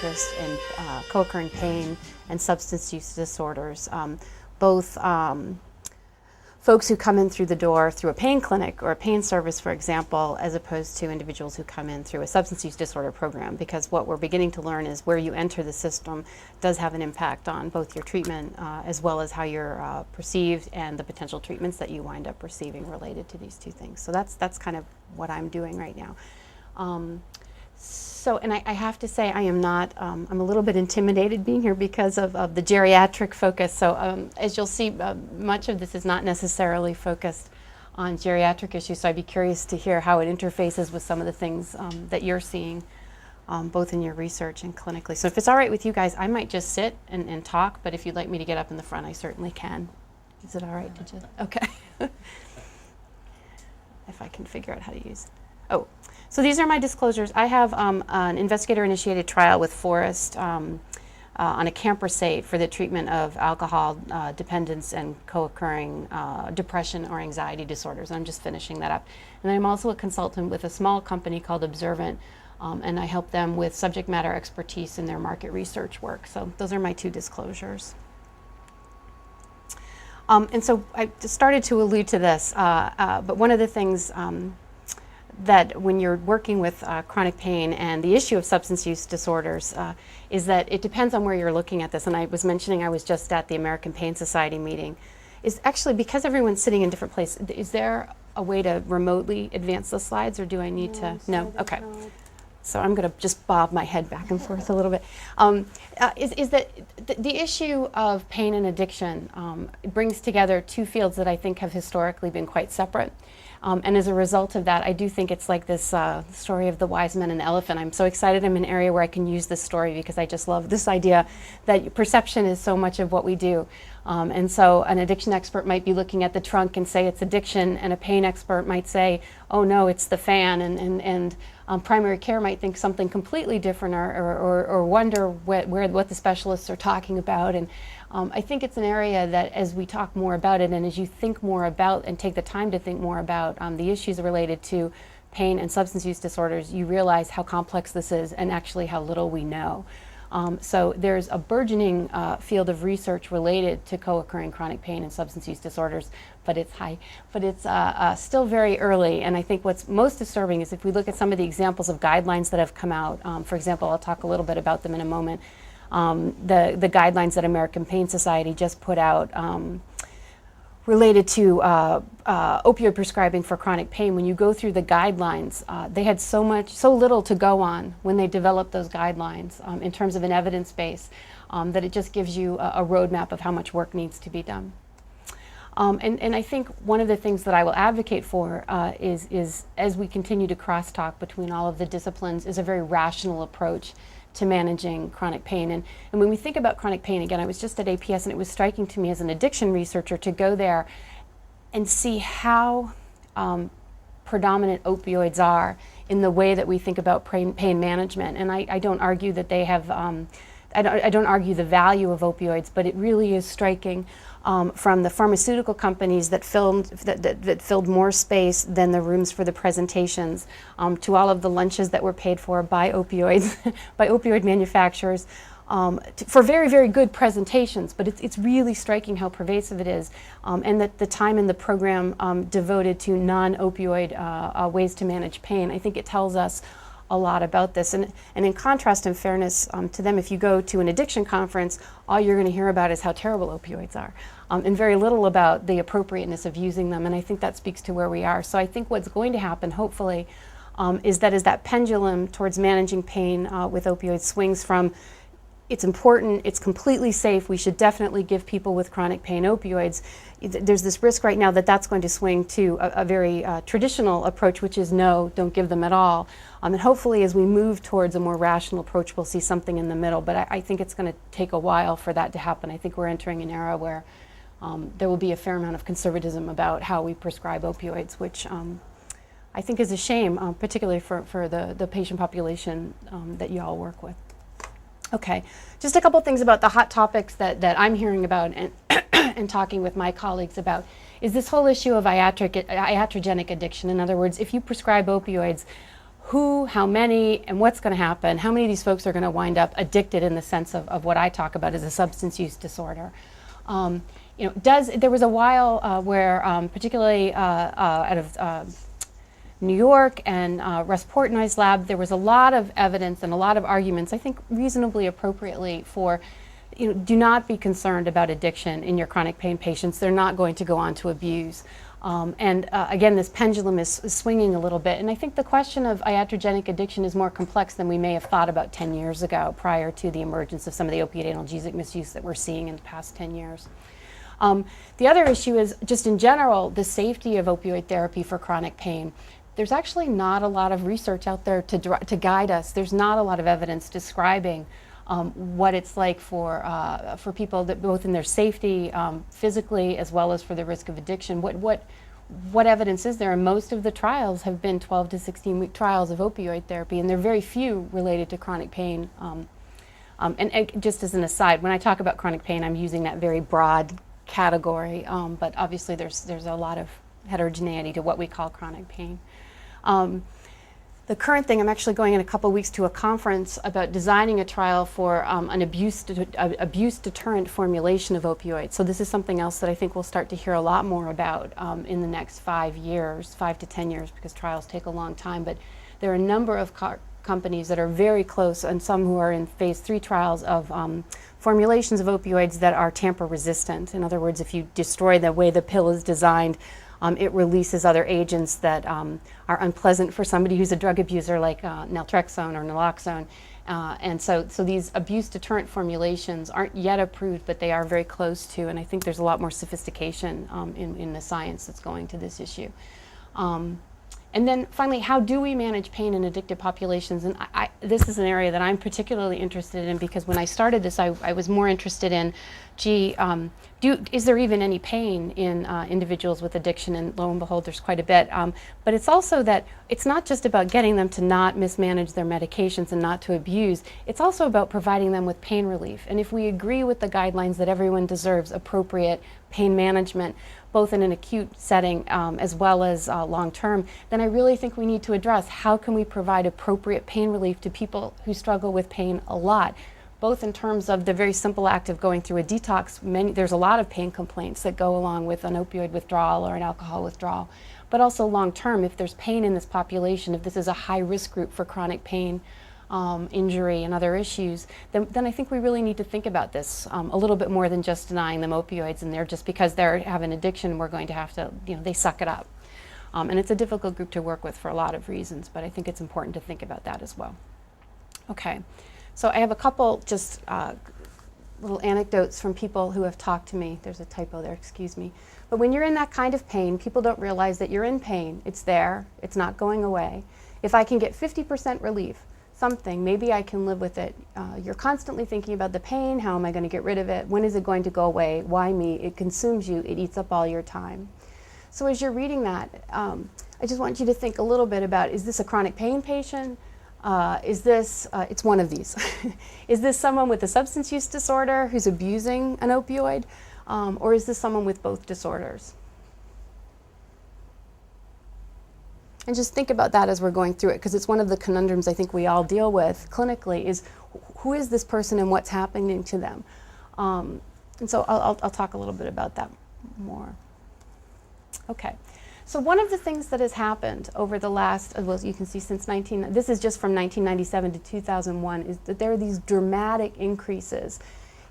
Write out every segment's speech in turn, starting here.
interest in co-occurring pain and substance use disorders, both folks who come in through the door through a pain clinic or a pain service, for example, as opposed to individuals who come in through a substance use disorder program, because what we're beginning to learn is where you enter the system does have an impact on both your treatment as well as how you're perceived and the potential treatments that you wind up receiving related to these two things. So that's kind of what I'm doing right now. And I have to say I am not, I'm a little bit intimidated being here because of the geriatric focus. So as you'll see, much of this is not necessarily focused on geriatric issues, so I'd be curious to hear how it interfaces with some of the things that you're seeing, both in your research and clinically. So if it's all right with you guys, I might just sit and talk, but if you'd like me to get up in the front, I certainly can. Is it all right to just, okay. If I can figure out how to use, oh. So these are my disclosures. I have an investigator-initiated trial with Forrest on a camprosate for the treatment of alcohol dependence and co-occurring depression or anxiety disorders. I'm just finishing that up. And I'm also a consultant with a small company called Observant, and I help them with subject matter expertise in their market research work. So those are my two disclosures. And so I just started to allude to this, but one of the things that when you're working with chronic pain and the issue of substance use disorders is that it depends on where you're looking at this. And I was mentioning I was just at the American Pain Society meeting. Is actually, because everyone's sitting in different places, is there a way to remotely advance the slides, or do I need to? No? Okay. So I'm going to just bob my head back and forth a little bit. Is that the issue of pain and addiction brings together two fields that I think have historically been quite separate. And as a result of that, I do think it's like this story of the wise men and the elephant. I'm so excited I'm in an area where I can use this story because I just love this idea that perception is so much of what we do. And so an addiction expert might be looking at the trunk and say it's addiction, and a pain expert might say, oh no, it's the fan, and primary care might think something completely different, or wonder what the specialists are talking about. And I think it's an area that as we talk more about it, and as you think more about and take the time to think more about the issues related to pain and substance use disorders, you realize how complex this is and actually how little we know. So there's a burgeoning field of research related to co-occurring chronic pain and substance use disorders, but it's still very early. And I think what's most disturbing is if we look at some of the examples of guidelines that have come out. For example, I'll talk a little bit about them in a moment. The guidelines that American Pain Society just put out related to opioid prescribing for chronic pain. When you go through the guidelines, they had so little to go on when they developed those guidelines in terms of an evidence base that it just gives you a roadmap of how much work needs to be done. And I think one of the things that I will advocate for is as we continue to crosstalk between all of the disciplines, is a very rational approach to managing chronic pain. And when we think about chronic pain, again, I was just at APS, and it was striking to me as an addiction researcher to go there and see how predominant opioids are in the way that we think about pain management. And I don't argue that they have, I don't argue the value of opioids, but it really is striking from the pharmaceutical companies that filled more space than the rooms for the presentations, to all of the lunches that were paid for by opioids, by opioid manufacturers, for very, very good presentations. But it's really striking how pervasive it is, and that the time in the program devoted to non-opioid ways to manage pain, I think it tells us a lot about this. And in contrast and fairness to them, if you go to an addiction conference, all you're going to hear about is how terrible opioids are, and very little about the appropriateness of using them. And I think that speaks to where we are. So I think what's going to happen, hopefully, is that as that pendulum towards managing pain with opioids swings from it's important, it's completely safe, we should definitely give people with chronic pain opioids, there's this risk right now that that's going to swing to a very traditional approach, which is no, don't give them at all. And hopefully as we move towards a more rational approach, we'll see something in the middle. But I think it's going to take a while for that to happen. I think we're entering an era where there will be a fair amount of conservatism about how we prescribe opioids, which I think is a shame, particularly for the patient population that you all work with. Okay, just a couple things about the hot topics that I'm hearing about and talking with my colleagues about is this whole issue of iatrogenic addiction. In other words, if you prescribe opioids, who, how many, and what's going to happen. How many of these folks are going to wind up addicted in the sense of what I talk about as a substance use disorder. There was a while where, particularly out of New York and Russ Portnoy's lab, there was a lot of evidence and a lot of arguments, I think reasonably appropriately, for do not be concerned about addiction in your chronic pain patients. They're not going to go on to abuse. Again, this pendulum is swinging a little bit, and I think the question of iatrogenic addiction is more complex than we may have thought about 10 years ago, prior to the emergence of some of the opiate analgesic misuse that we're seeing in the past 10 years. The other issue is just in general, the safety of opioid therapy for chronic pain. There's actually not a lot of research out there to guide us. There's not a lot of evidence describing what it's like for people, that both in their safety physically as well as for the risk of addiction. What evidence is there? And most of the trials have been 12 to 16-week trials of opioid therapy, and there are very few related to chronic pain. And just as an aside, when I talk about chronic pain, I'm using that very broad category, but obviously there's a lot of heterogeneity to what we call chronic pain. The current thing, I'm actually going in a couple of weeks to a conference about designing a trial for an abuse deterrent formulation of opioids. So this is something else that I think we'll start to hear a lot more about in the next 5 years, 5 to 10 years, because trials take a long time. But there are a number of companies that are very close, and some who are in phase 3 trials of formulations of opioids that are tamper resistant. In other words, if you destroy the way the pill is designed, it releases other agents that are unpleasant for somebody who's a drug abuser, like naltrexone or naloxone. And so these abuse deterrent formulations aren't yet approved, but they are very close to, and I think there's a lot more sophistication in the science that's going to this issue. And then finally, how do we manage pain in addicted populations? And this is an area that I'm particularly interested in, because when I started this, I was more interested in, is there even any pain in individuals with addiction? And lo and behold, there's quite a bit. But it's also that it's not just about getting them to not mismanage their medications and not to abuse. It's also about providing them with pain relief. And if we agree with the guidelines that everyone deserves appropriate pain management, both in an acute setting as well as long-term, then I really think we need to address how can we provide appropriate pain relief to people who struggle with pain a lot, both in terms of the very simple act of going through a detox. There's a lot of pain complaints that go along with an opioid withdrawal or an alcohol withdrawal, but also long-term, if there's pain in this population, if this is a high-risk group for chronic pain, injury and other issues, then I think we really need to think about this a little bit more than just denying them opioids, and they're just because they have an addiction, we're going to have to, they suck it up. And it's a difficult group to work with for a lot of reasons, but I think it's important to think about that as well. Okay, so I have a couple just little anecdotes from people who have talked to me. There's a typo there, excuse me. But when you're in that kind of pain, people don't realize that you're in pain. It's there, it's not going away. If I can get 50% relief, something, maybe I can live with it. You're constantly thinking about the pain. How am I going to get rid of it? When is it going to go away? Why me? It consumes you. It eats up all your time. So as you're reading that, I just want you to think a little bit about, is this a chronic pain patient? It's one of these. Is this someone with a substance use disorder who's abusing an opioid? Or is this someone with both disorders? And just think about that as we're going through it, because it's one of the conundrums I think we all deal with clinically, is who is this person and what's happening to them? And so I'll talk a little bit about that more. Okay, so one of the things that has happened over the last, well, you can see since this is just from 1997 to 2001, is that there are these dramatic increases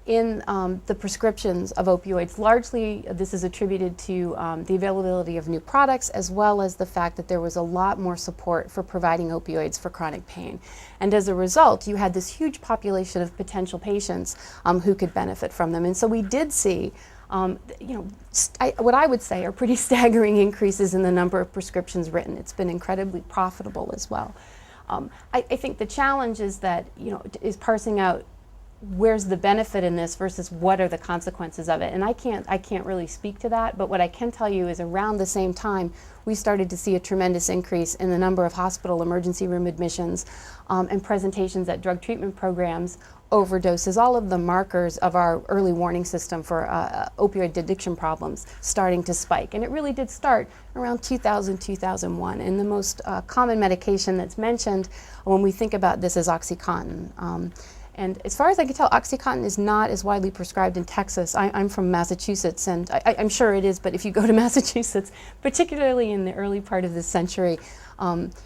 in the prescriptions of opioids. Largely, this is attributed to the availability of new products, as well as the fact that there was a lot more support for providing opioids for chronic pain. And as a result, you had this huge population of potential patients who could benefit from them. And so we did see what I would say are pretty staggering increases in the number of prescriptions written. It's been incredibly profitable as well. I think the challenge is that, is parsing out where's the benefit in this versus what are the consequences of it. And I can't really speak to that, but what I can tell you is around the same time, we started to see a tremendous increase in the number of hospital emergency room admissions and presentations at drug treatment programs, overdoses, all of the markers of our early warning system for opioid addiction problems starting to spike. And it really did start around 2000, 2001. And the most common medication that's mentioned when we think about this is OxyContin. And as far as I can tell, OxyContin is not as widely prescribed in Texas. I'm from Massachusetts, and I'm sure it is, but if you go to Massachusetts, particularly in the early part of this century,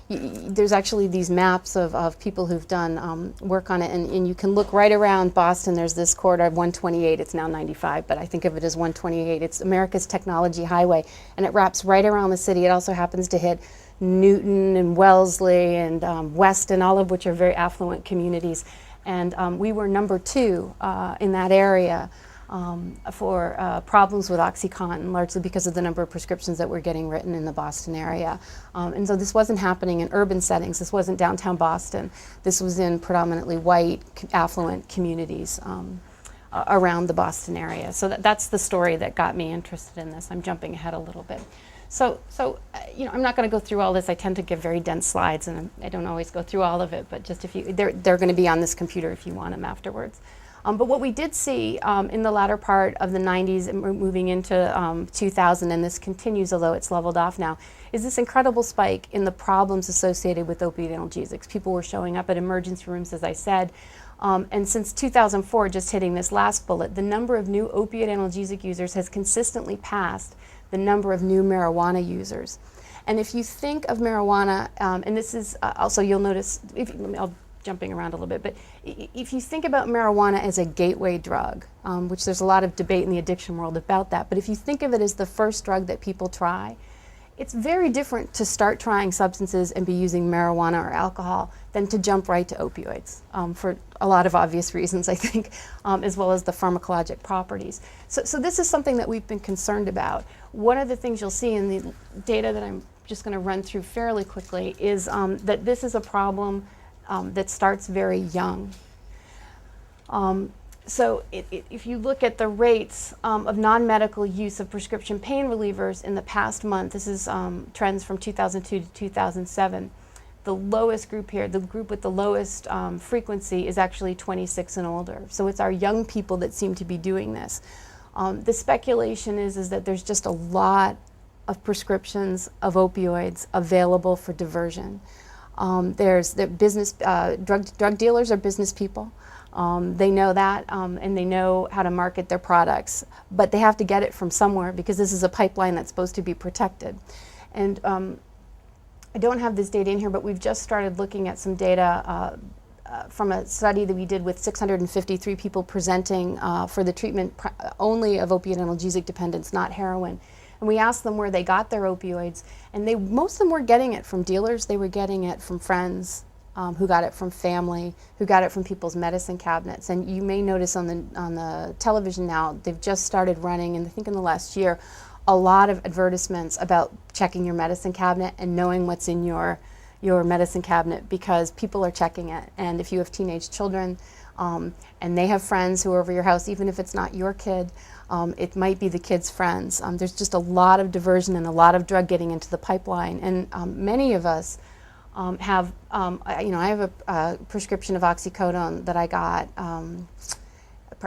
there's actually these maps of people who've done work on it, and you can look right around Boston. There's this corridor, 128, it's now 95, but I think of it as 128. It's America's Technology Highway, and it wraps right around the city. It also happens to hit Newton and Wellesley and Weston, all of which are very affluent communities. And we were number 2 in that area for problems with OxyContin, largely because of the number of prescriptions that were getting written in the Boston area. And so this wasn't happening in urban settings. This wasn't downtown Boston. This was in predominantly white, affluent communities around the Boston area. So that's the story that got me interested in this. I'm jumping ahead a little bit. So I'm not going to go through all this. I tend to give very dense slides, and I don't always go through all of it, but just they're going to be on this computer if you want them afterwards. But what we did see in the latter part of the 90s and moving into 2000, and this continues although it's leveled off now, is this incredible spike in the problems associated with opioid analgesics. People were showing up at emergency rooms, as I said, and since 2004, just hitting this last bullet, the number of new opioid analgesic users has consistently passed the number of new marijuana users. And if you think of marijuana, and this is also, you'll notice, I'll jumping around a little bit, but if you think about marijuana as a gateway drug, which there's a lot of debate in the addiction world about that, but if you think of it as the first drug that people try, it's very different to start trying substances and be using marijuana or alcohol than to jump right to opioids, for a lot of obvious reasons, I think, as well as the pharmacologic properties. So this is something that we've been concerned about. One of the things you'll see in the data that I'm just going to run through fairly quickly is that this is a problem that starts very young. So if you look at the rates of non-medical use of prescription pain relievers in the past month, this is trends from 2002 to 2007. The lowest group here, the group with the lowest frequency, is actually 26 and older. So it's our young people that seem to be doing this. The speculation is that there's just a lot of prescriptions of opioids available for diversion. There's the business, drug dealers are business people. They know that, and they know how to market their products, but they have to get it from somewhere because this is a pipeline that's supposed to be protected. And I don't have this data in here, but we've just started looking at some data from a study that we did with 653 people presenting for the treatment only of opiate analgesic dependence, not heroin. And we asked them where they got their opioids, and most of them were getting it from dealers. They were getting it from friends, who got it from family, who got it from people's medicine cabinets. And you may notice on the television now, they've just started running, and I think in the last year, a lot of advertisements about checking your medicine cabinet and knowing what's in your medicine cabinet, because people are checking it. And if you have teenage children, and they have friends who are over your house, even if it's not your kid, it might be the kid's friends. There's just a lot of diversion and a lot of drug getting into the pipeline. And many of us have, I have a prescription of oxycodone that I got.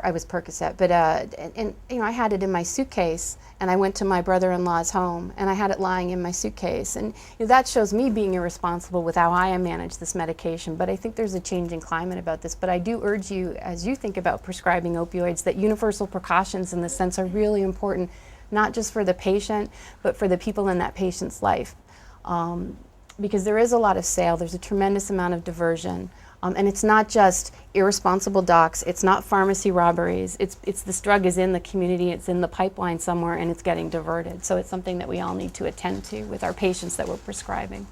I was Percocet, but I had it in my suitcase, and I went to my brother-in-law's home, and I had it lying in my suitcase, and that shows me being irresponsible with how I manage this medication. But I think there's a changing climate about this. But I do urge you, as you think about prescribing opioids, that universal precautions in this sense are really important, not just for the patient, but for the people in that patient's life. Because there is a lot of sale, there's a tremendous amount of diversion, and it's not just irresponsible docs, it's not pharmacy robberies, it's this drug is in the community, it's in the pipeline somewhere, and it's getting diverted. So it's something that we all need to attend to with our patients that we're prescribing.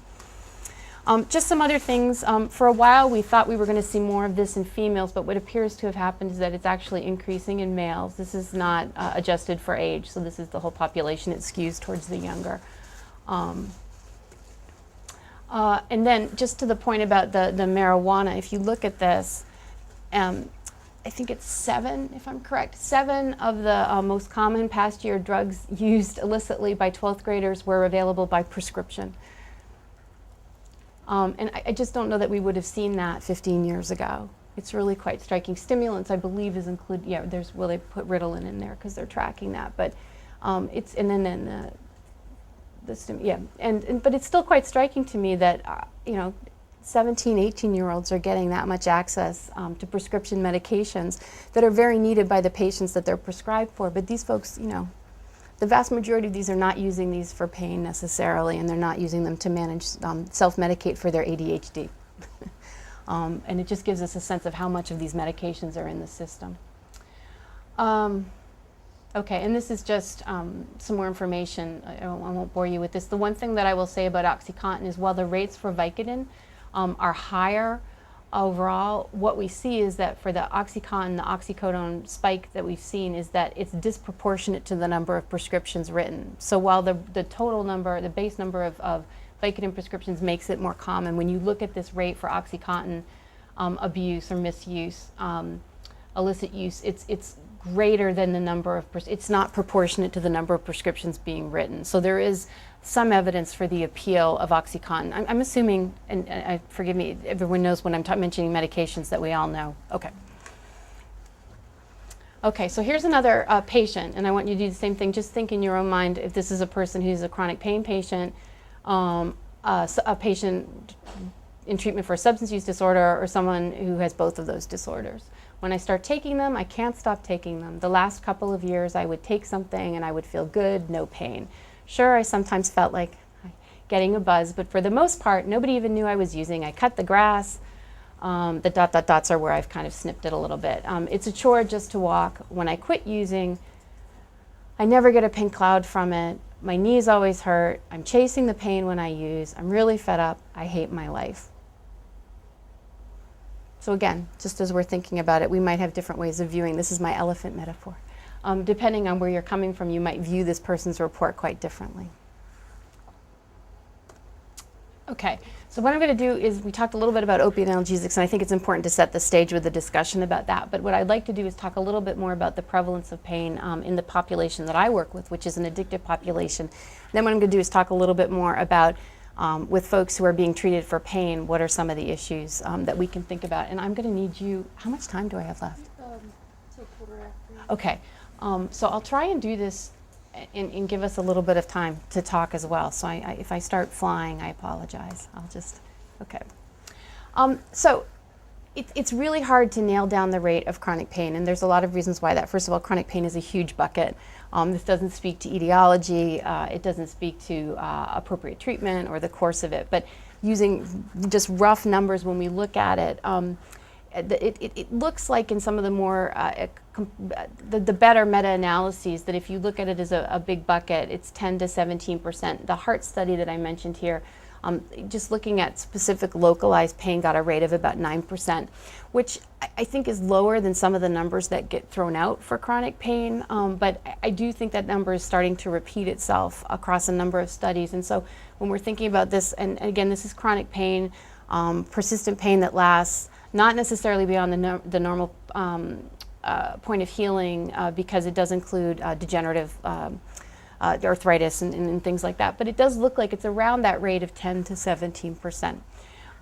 Just some other things. For a while we thought we were going to see more of this in females, but what appears to have happened is that it's actually increasing in males. This is not adjusted for age, so this is the whole population. It skews towards the younger. And then just to the point about the marijuana, if you look at this, I think it's 7, if I'm correct, 7 of the most common past year drugs used illicitly by 12th graders were available by prescription. And I just don't know that we would have seen that 15 years ago. It's really quite striking. Stimulants, I believe, is included. Yeah, there's, well, they put Ritalin in there because they're tracking that. But it's, and then yeah, but it's still quite striking to me that, 17, 18-year-olds are getting that much access to prescription medications that are very needed by the patients that they're prescribed for. But these folks, the vast majority of these are not using these for pain necessarily, and they're not using them to manage, self-medicate for their ADHD. And it just gives us a sense of how much of these medications are in the system. Okay, and this is just some more information. I won't bore you with this. The one thing that I will say about OxyContin is while the rates for Vicodin are higher overall, what we see is that for the OxyContin, the oxycodone spike that we've seen is that it's disproportionate to the number of prescriptions written. So while the total number, the base number of Vicodin prescriptions makes it more common, when you look at this rate for OxyContin abuse or misuse, illicit use, it's greater than the number of, it's not proportionate to the number of prescriptions being written. So there is some evidence for the appeal of OxyContin. I'm assuming, and forgive me, everyone knows when I'm mentioning medications that we all know. Okay. Okay, so here's another patient, and I want you to do the same thing. Just think in your own mind if this is a person who's a chronic pain patient, a patient in treatment for a substance use disorder, or someone who has both of those disorders. When I start taking them, I can't stop taking them. The last couple of years, I would take something and I would feel good, no pain. Sure, I sometimes felt like getting a buzz, but for the most part, nobody even knew I was using. I cut the grass. The dots are where I've kind of snipped it a little bit. It's a chore just to walk. When I quit using, I never get a pink cloud from it. My knees always hurt. I'm chasing the pain when I use. I'm really fed up. I hate my life. So again, just as we're thinking about it, we might have different ways of viewing. This is my elephant metaphor. Depending on where you're coming from, you might view this person's report quite differently. Okay, so what I'm going to do is, we talked a little bit about opiate analgesics, and I think it's important to set the stage with a discussion about that. But what I'd like to do is talk a little bit more about the prevalence of pain in the population that I work with, which is an addictive population. Then what I'm going to do is talk a little bit more about with folks who are being treated for pain, what are some of the issues that we can think about. And I'm going to need you, how much time do I have left? Till 4:15. Okay, so I'll try and do this and give us a little bit of time to talk as well. So if I start flying, I apologize. I'll just, okay. So it's really hard to nail down the rate of chronic pain, and there's a lot of reasons why that. First of all, chronic pain is a huge bucket. This doesn't speak to etiology, it doesn't speak to appropriate treatment or the course of it, but using just rough numbers when we look at it, it looks like in some of the more, the better meta-analyses, that if you look at it as a big bucket, it's 10 to 17%. The heart study that I mentioned here, just looking at specific localized pain, got a rate of about 9%, which I think is lower than some of the numbers that get thrown out for chronic pain, but I do think that number is starting to repeat itself across a number of studies. And so when we're thinking about this, and again, this is chronic pain, persistent pain that lasts, not necessarily beyond the normal point of healing, because it does include degenerative arthritis and things like that. But it does look like it's around that rate of 10 to 17%.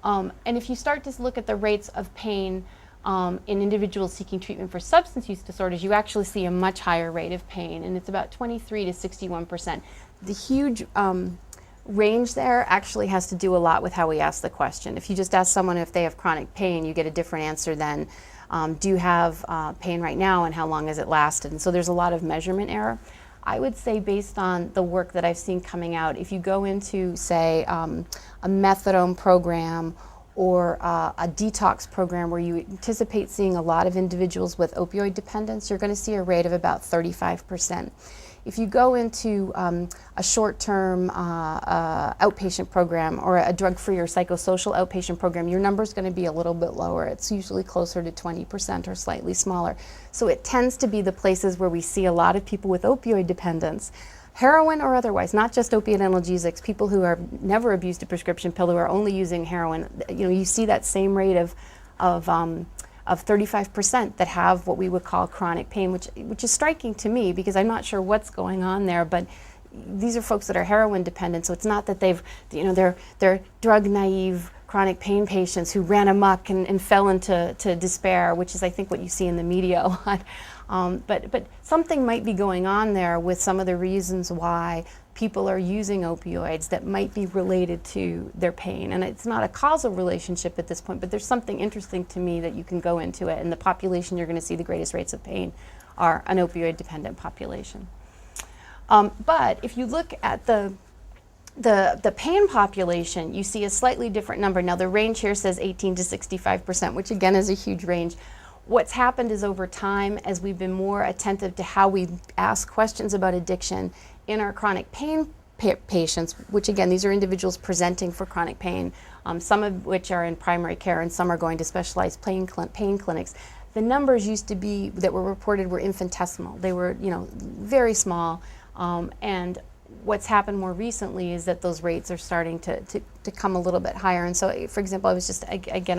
And if you start to look at the rates of pain in individuals seeking treatment for substance use disorders, you actually see a much higher rate of pain, and it's about 23 to 61%. The huge range there actually has to do a lot with how we ask the question. If you just ask someone if they have chronic pain, you get a different answer than do you have pain right now and how long has it lasted? And so there's a lot of measurement error. I would say, based on the work that I've seen coming out, if you go into, say, a methadone program or a detox program where you anticipate seeing a lot of individuals with opioid dependence, you're going to see a rate of about 35%. If you go into a short-term outpatient program or a drug-free or psychosocial outpatient program, your number is going to be a little bit lower. It's usually closer to 20% or slightly smaller. So it tends to be the places where we see a lot of people with opioid dependence, heroin or otherwise, not just opiate analgesics, people who have never abused a prescription pill, who are only using heroin. You see that same rate of 35% that have what we would call chronic pain, which is striking to me because I'm not sure what's going on there, but these are folks that are heroin dependent, so it's not that they're drug naive chronic pain patients who ran amok and fell into despair, which is, I think, what you see in the media a lot. But something might be going on there with some of the reasons why people are using opioids that might be related to their pain. And it's not a causal relationship at this point, but there's something interesting to me that you can go into it. And the population you're going to see the greatest rates of pain are an opioid-dependent population. But if you look at the pain population, you see a slightly different number. Now the range here says 18 to 65%, which again is a huge range. What's happened is over time, as we've been more attentive to how we ask questions about addiction in our chronic pain patients, which again, these are individuals presenting for chronic pain, some of which are in primary care and some are going to specialized pain clinics. The numbers used to be that were reported were infinitesimal. They were, very small, and what's happened more recently is that those rates are starting to come a little bit higher. And so, for example, I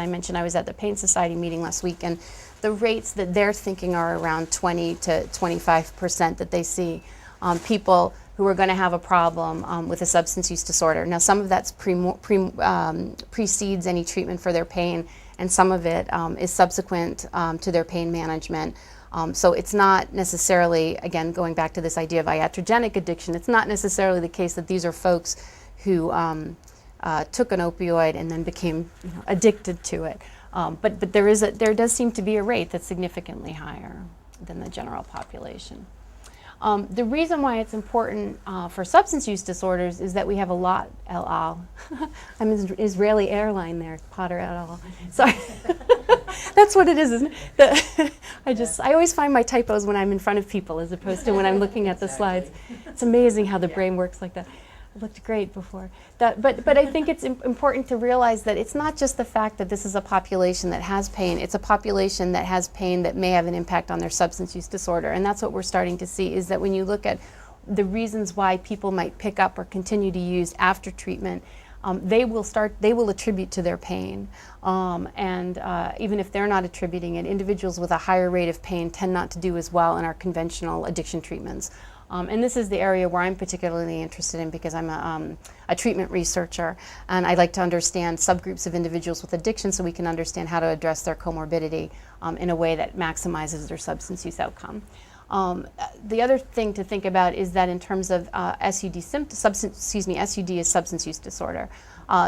mentioned I was at the Pain Society meeting last week, and the rates that they're thinking are around 20 to 25% that they see people who are going to have a problem with a substance use disorder. Now, some of that precedes any treatment for their pain, and some of it is subsequent to their pain management. So it's not necessarily, again, going back to this idea of iatrogenic addiction, it's not necessarily the case that these are folks who took an opioid and then became addicted to it. But there does seem to be a rate that's significantly higher than the general population. The reason why it's important for substance use disorders is that we have a lot, I'm an Israeli airline there, Potter et al. Sorry. That's what it is, isn't it? I always find my typos when I'm in front of people as opposed to when I'm looking at the slides. It's amazing how the brain works like that. It looked great before. But I think it's important to realize that it's not just the fact that this is a population that has pain, it's a population that has pain that may have an impact on their substance use disorder. And that's what we're starting to see, is that when you look at the reasons why people might pick up or continue to use after treatment, they will attribute to their pain. Even if they're not attributing it, individuals with a higher rate of pain tend not to do as well in our conventional addiction treatments. And this is the area where I'm particularly interested in because I'm a treatment researcher, and I like to understand subgroups of individuals with addiction so we can understand how to address their comorbidity in a way that maximizes their substance use outcome. The other thing to think about is that in terms of SUD is substance use disorder.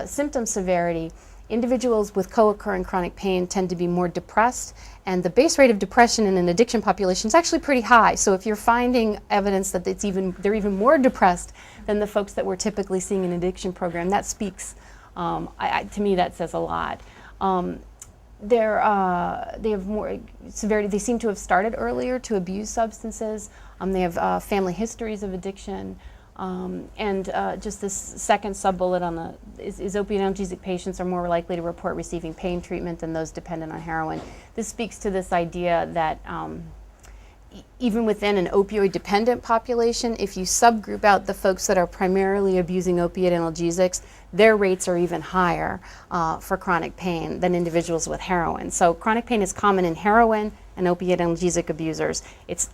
Symptom severity, individuals with co-occurring chronic pain tend to be more depressed, and the base rate of depression in an addiction population is actually pretty high. So if you're finding evidence that they're even more depressed than the folks that we're typically seeing in an addiction program, that speaks, to me that says a lot. They have more severity. They seem to have started earlier to abuse substances. They have family histories of addiction. Just this second sub-bullet on the is opiate analgesic patients are more likely to report receiving pain treatment than those dependent on heroin. This speaks to this idea that even within an opioid-dependent population, if you subgroup out the folks that are primarily abusing opiate analgesics, their rates are even higher for chronic pain than individuals with heroin. So chronic pain is common in heroin and opiate analgesic abusers. It's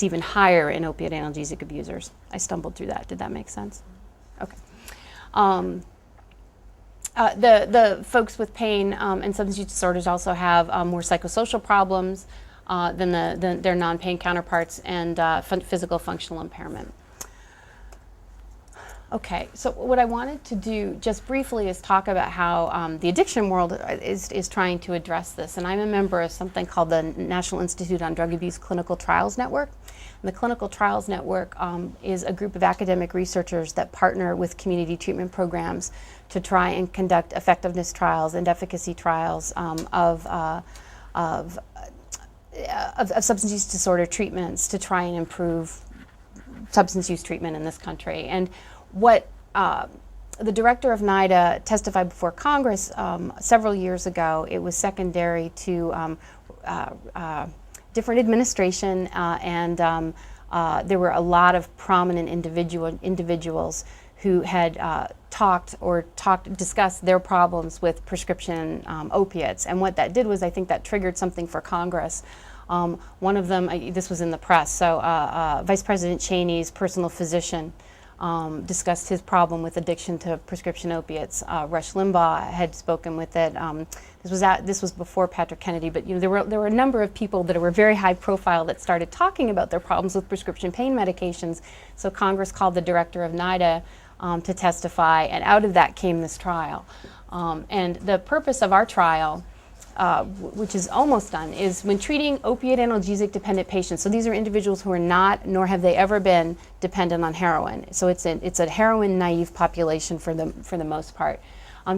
even higher in opiate analgesic abusers. I stumbled through that. Did that make sense? Okay. The folks with pain and substance use disorders also have more psychosocial problems than their non-pain counterparts, and physical functional impairment. Okay, so what I wanted to do just briefly is talk about how the addiction world is trying to address this. And I'm a member of something called the National Institute on Drug Abuse Clinical Trials Network. And the Clinical Trials Network is a group of academic researchers that partner with community treatment programs to try and conduct effectiveness trials and efficacy trials of substance use disorder treatments to try and improve substance use treatment in this country. And what the director of NIDA testified before Congress several years ago, it was secondary to different administration, and there were a lot of prominent individuals who had discussed their problems with prescription opiates. And what that did was, I think that triggered something for Congress. One of them, this was in the press, so Vice President Cheney's personal physician discussed his problem with addiction to prescription opiates. Rush Limbaugh had spoken with it. This was before Patrick Kennedy, but there were a number of people that were very high profile that started talking about their problems with prescription pain medications. So Congress called the director of NIDA to testify, and out of that came this trial. And the purpose of our trial, which is almost done, is when treating opiate analgesic dependent patients. So these are individuals who are not, nor have they ever been, dependent on heroin. So it's a heroin naive population for the most part.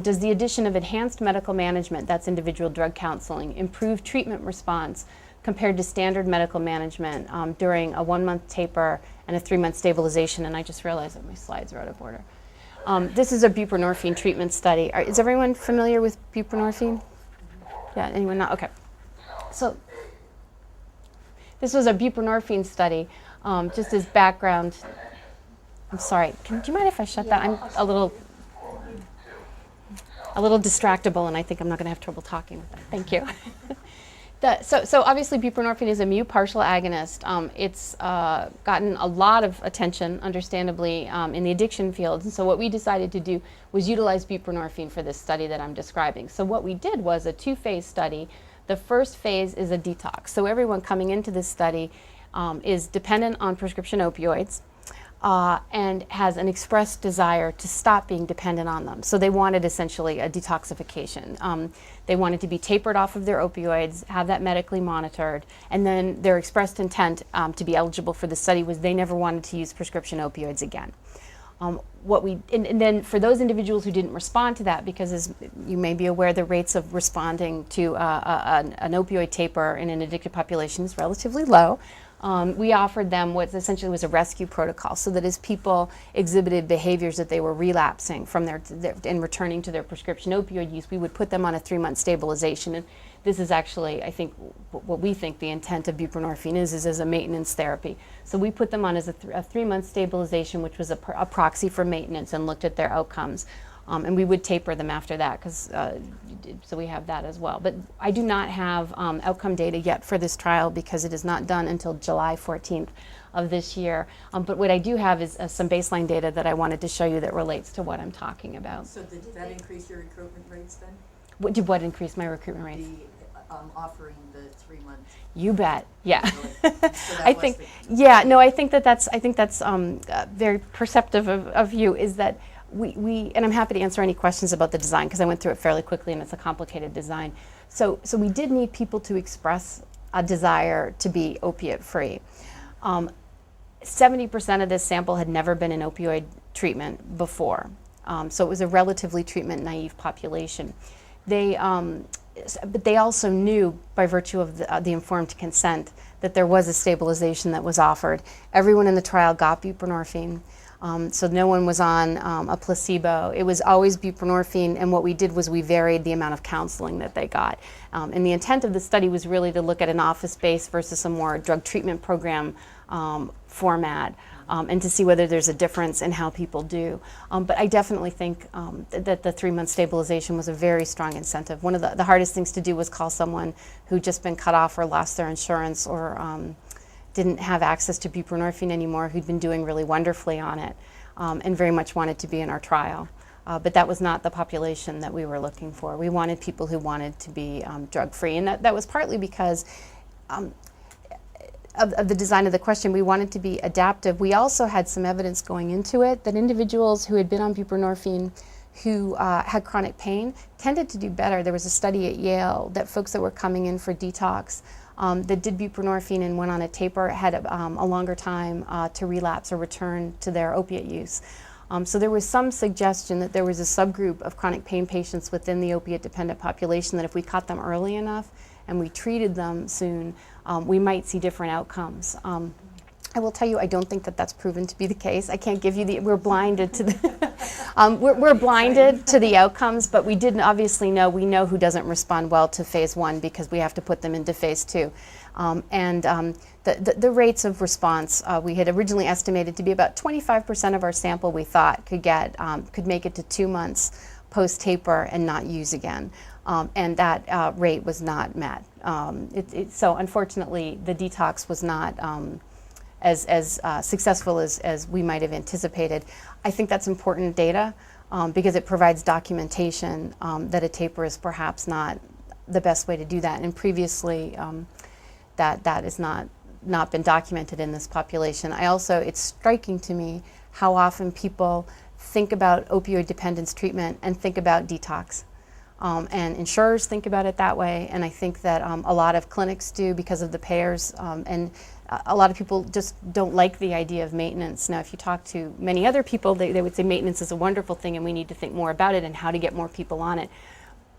Does the addition of enhanced medical management, that's individual drug counseling, improve treatment response compared to standard medical management during a 1-month taper and a 3-month stabilization? And I just realized that my slides are out of order. This is a buprenorphine treatment study. Is everyone familiar with buprenorphine? Yeah, anyone not? Okay. So this was a buprenorphine study. Just as background, I'm sorry, do you mind if I shut that? I'm a little distractible, and I think I'm not going to have trouble talking with that. Thank you. So obviously buprenorphine is a mu partial agonist. It's gotten a lot of attention, understandably, in the addiction field. And so what we decided to do was utilize buprenorphine for this study that I'm describing. So what we did was a 2-phase study. The first phase is a detox. So everyone coming into this study is dependent on prescription opioids and has an expressed desire to stop being dependent on them. So they wanted essentially a detoxification. They wanted to be tapered off of their opioids, have that medically monitored, and then their expressed intent to be eligible for the study was they never wanted to use prescription opioids again. And then for those individuals who didn't respond to that, because as you may be aware, the rates of responding to an opioid taper in an addicted population is relatively low. We offered them what essentially was a rescue protocol, so that as people exhibited behaviors that they were relapsing from and returning to their prescription opioid use, we would put them on a 3-month stabilization. And this is actually, I think, what we think the intent of buprenorphine is as a maintenance therapy. So we put them on as a 3-month stabilization, which was a proxy for maintenance, and looked at their outcomes. And we would taper them after that, so we have that as well. But I do not have outcome data yet for this trial because it is not done until July 14th of this year. But what I do have is some baseline data that I wanted to show you that relates to what I'm talking about. So did that increase your recruitment rates then? What increased my recruitment rates? Offering the 3 months. You bet. Yeah. So I think. Yeah. No. I think that's very perceptive of you. Is that we and I'm happy to answer any questions about the design because I went through it fairly quickly and it's a complicated design. So we did need people to express a desire to be opiate free. 70% of this sample had never been in opioid treatment before, so it was a relatively treatment naive population. But they also knew, by virtue of the informed consent, that there was a stabilization that was offered. Everyone in the trial got buprenorphine, so no one was on a placebo. It was always buprenorphine, and what we did was we varied the amount of counseling that they got. And the intent of the study was really to look at an office-based versus a more drug treatment program format. And to see whether there's a difference in how people do. But I definitely think that the 3-month stabilization was a very strong incentive. One of the hardest things to do was call someone who'd just been cut off or lost their insurance or didn't have access to buprenorphine anymore, who'd been doing really wonderfully on it and very much wanted to be in our trial. But that was not the population that we were looking for. We wanted people who wanted to be drug-free, and that was partly because of the design of the question. We wanted to be adaptive. We also had some evidence going into it that individuals who had been on buprenorphine who had chronic pain tended to do better. There was a study at Yale that folks that were coming in for detox that did buprenorphine and went on a taper had a longer time to relapse or return to their opiate use. So there was some suggestion that there was a subgroup of chronic pain patients within the opiate-dependent population that if we caught them early enough and we treated them soon, we might see different outcomes. I will tell you, I don't think that that's proven to be the case. I can't give you we're blinded to the, we're blinded to the outcomes, but we didn't obviously know, we know who doesn't respond well to phase 1 because we have to put them into phase 2. The rates of response, we had originally estimated to be about 25% of our sample we thought could make it to 2 months post-taper and not use again. And that rate was not met. So unfortunately, the detox was not as successful as we might have anticipated. I think that's important data because it provides documentation that a taper is perhaps not the best way to do that. And previously, that has not been documented in this population. It's striking to me how often people think about opioid dependence treatment and think about detox. And insurers think about it that way, and I think that a lot of clinics do because of the payers, and a lot of people just don't like the idea of maintenance. Now, if you talk to many other people, they would say maintenance is a wonderful thing and we need to think more about it and how to get more people on it.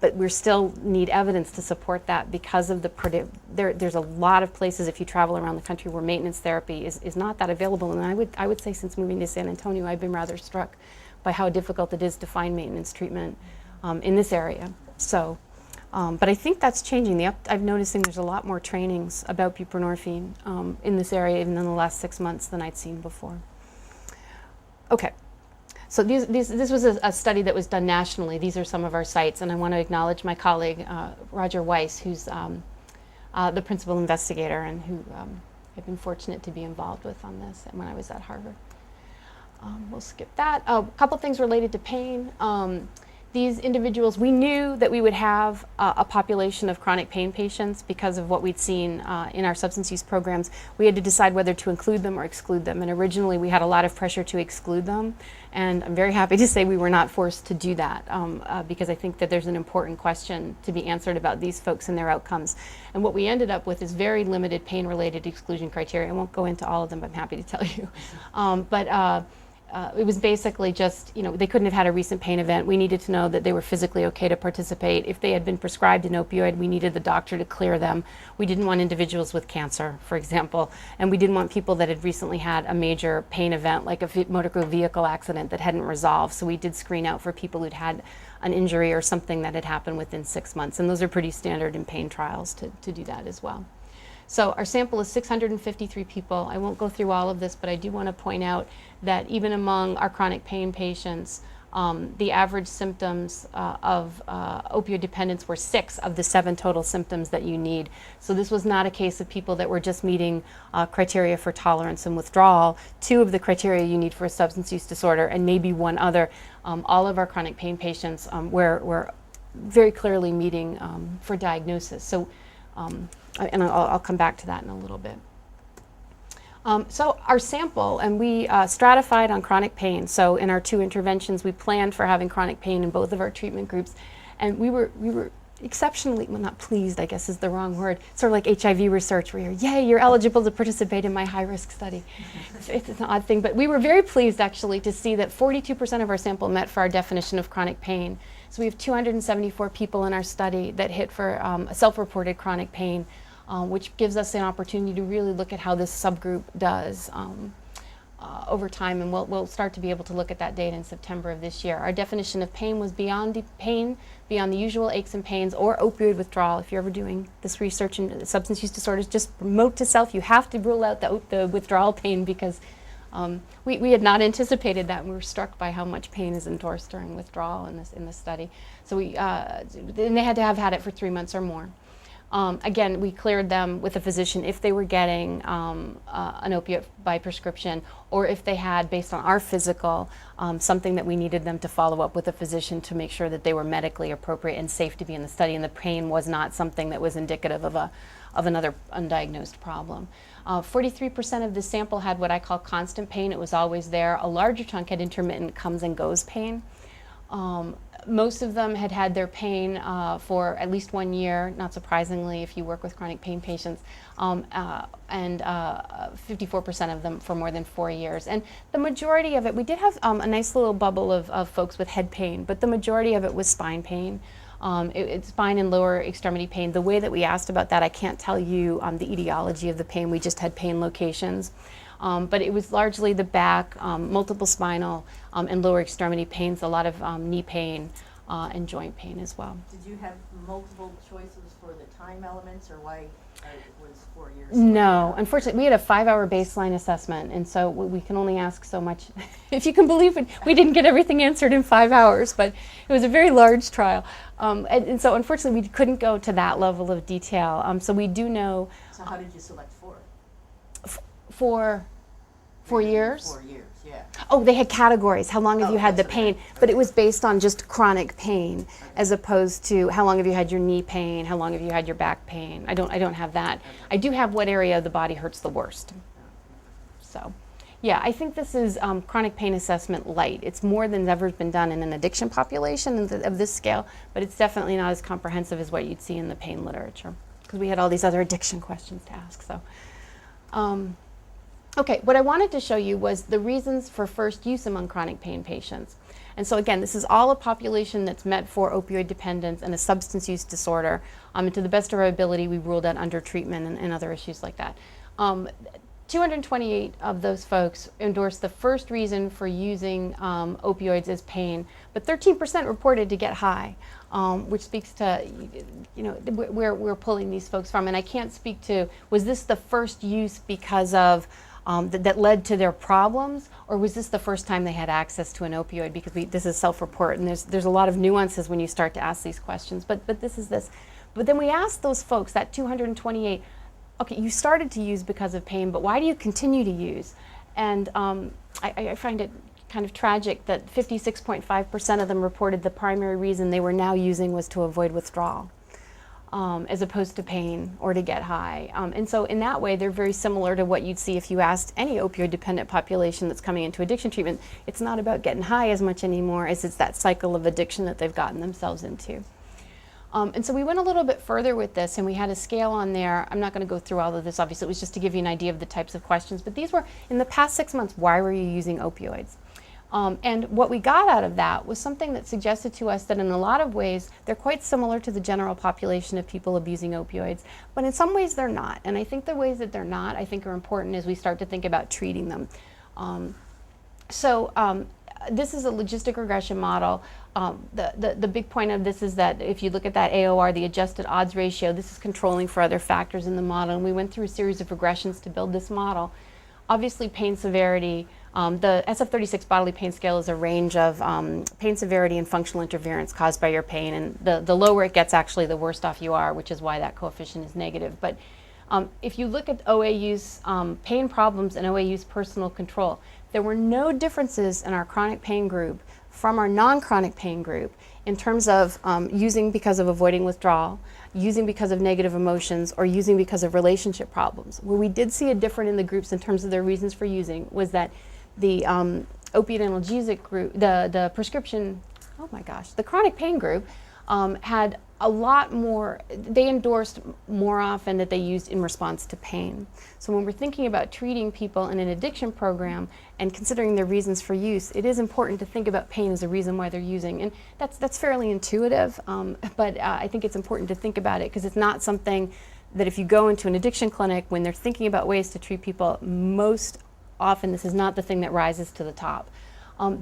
But we still need evidence to support that because of there's a lot of places, if you travel around the country, where maintenance therapy is not that available. And I would say since moving to San Antonio, I've been rather struck by how difficult it is to find maintenance treatment in this area. So, but I think that's changing. I'm noticing there's a lot more trainings about buprenorphine in this area even in the last 6 months than I'd seen before. Okay. So this was a study that was done nationally. These are some of our sites, and I want to acknowledge my colleague, Roger Weiss, who's the principal investigator and who I've been fortunate to be involved with on this when I was at Harvard. We'll skip that. A couple things related to pain. These individuals, we knew that we would have a population of chronic pain patients because of what we'd seen in our substance use programs. We had to decide whether to include them or exclude them, and originally we had a lot of pressure to exclude them, and I'm very happy to say we were not forced to do that because I think that there's an important question to be answered about these folks and their outcomes. And what we ended up with is very limited pain-related exclusion criteria. I won't go into all of them, but I'm happy to tell you. It was basically just, they couldn't have had a recent pain event. We needed to know that they were physically okay to participate. If they had been prescribed an opioid, we needed the doctor to clear them. We didn't want individuals with cancer, for example, and we didn't want people that had recently had a major pain event, like a motor vehicle accident that hadn't resolved. So we did screen out for people who'd had an injury or something that had happened within 6 months, and those are pretty standard in pain trials to do that as well. So our sample is 653 people. I won't go through all of this, but I do want to point out that even among our chronic pain patients, the average symptoms of opioid dependence were 6 of the 7 total symptoms that you need. So this was not a case of people that were just meeting criteria for tolerance and withdrawal, 2 of the criteria you need for a substance use disorder, and maybe 1 other. All of our chronic pain patients were very clearly meeting for diagnosis. So. And I'll come back to that in a little bit. So our sample, and we stratified on chronic pain. So in our 2 interventions, we planned for having chronic pain in both of our treatment groups, and we were exceptionally, well, not pleased, I guess is the wrong word, sort of like HIV research where you're eligible to participate in my high-risk study. It's an odd thing, but we were very pleased actually to see that 42% of our sample met for our definition of chronic pain. So we have 274 people in our study that hit for a self-reported chronic pain, which gives us an opportunity to really look at how this subgroup does over time, and we'll start to be able to look at that data in September of this year. Our definition of pain was beyond the usual aches and pains or opioid withdrawal. If you're ever doing this research in substance use disorders, just promote to self, you have to rule out the withdrawal pain because we had not anticipated that, and we were struck by how much pain is endorsed during withdrawal in this study. So and they had to have had it for 3 months or more. Again, we cleared them with a physician if they were getting an opiate by prescription, or if they had, based on our physical, something that we needed them to follow up with a physician to make sure that they were medically appropriate and safe to be in the study, and the pain was not something that was indicative of another undiagnosed problem. 43% of the sample had what I call constant pain. It was always there. A larger chunk had intermittent comes and goes pain. Most of them had had their pain for at least 1 year, not surprisingly if you work with chronic pain patients, and 54% of them for more than 4 years. And the majority of it, we did have a nice little bubble of folks with head pain, but the majority of it was spine pain. It's spine and lower extremity pain. The way that we asked about that, I can't tell you the etiology of the pain. We just had pain locations. But it was largely the back, multiple spinal and lower extremity pains, a lot of knee pain and joint pain as well. Did you have multiple choices for the time elements, or why it was 4 years? No, unfortunately, we had a 5-hour baseline assessment, and so we can only ask so much. If you can believe it, we didn't get everything answered in 5 hours, but it was a very large trial. And so unfortunately, we couldn't go to that level of detail. So we do know. So how did you select 4? For 4 years? 4 years, yeah. Oh, they had categories. How long have Oh, you had the that's pain? okay. But it was based on just chronic pain, as opposed to how long have you had your knee pain? How long have you had your back pain? I don't have that. I do have what area of the body hurts the worst. So, yeah, I think this is chronic pain assessment light. It's more than ever been done in an addiction population of this scale, but it's definitely not as comprehensive as what you'd see in the pain literature, because we had all these other addiction questions to ask. So. Okay, what I wanted to show you was the reasons for first use among chronic pain patients. And so again, this is all a population that's met for opioid dependence and a substance use disorder. And to the best of our ability, we ruled out under treatment and other issues like that. 228 of those folks endorsed the first reason for using opioids as pain, but 13% reported to get high, which speaks to, you know, where we're pulling these folks from. And I can't speak to, was this the first use because of that led to their problems, or was this the first time they had access to an opioid? Because this is self-report, and there's a lot of nuances when you start to ask these questions. But this is this. But then we asked those folks, that 228, okay, you started to use because of pain, but why do you continue to use? And I find it kind of tragic that 56.5% of them reported the primary reason they were now using was to avoid withdrawal, as opposed to pain or to get high. And so in that way, they're very similar to what you'd see if you asked any opioid-dependent population that's coming into addiction treatment. It's not about getting high as much anymore as it's that cycle of addiction that they've gotten themselves into. And so we went a little bit further with this, and we had a scale on there. I'm not going to go through all of this, obviously. It was just to give you an idea of the types of questions. But these were, in the past 6 months, why were you using opioids? And what we got out of that was something that suggested to us that in a lot of ways, they're quite similar to the general population of people abusing opioids. But in some ways, they're not. And I think the ways that they're not, I think, are important as we start to think about treating them. This is a logistic regression model. The big point of this is that if you look at that AOR, the adjusted odds ratio, this is controlling for other factors in the model. And we went through a series of regressions to build this model. Obviously, pain severity, the SF-36 bodily pain scale is a range of pain severity and functional interference caused by your pain. And the lower it gets, actually, the worse off you are, which is why that coefficient is negative. But if you look at OAU's pain problems and OAU's personal control, there were no differences in our chronic pain group from our non-chronic pain group in terms of using because of avoiding withdrawal, using because of negative emotions, or using because of relationship problems. Where we did see a difference in the groups in terms of their reasons for using was that the opiate analgesic group, the prescription, oh my gosh, the chronic pain group had a lot more, they endorsed more often that they used in response to pain. So when we're thinking about treating people in an addiction program and considering their reasons for use, it is important to think about pain as a reason why they're using. And that's fairly intuitive, but I think it's important to think about it because it's not something that if you go into an addiction clinic, when they're thinking about ways to treat people, most often this is not the thing that rises to the top.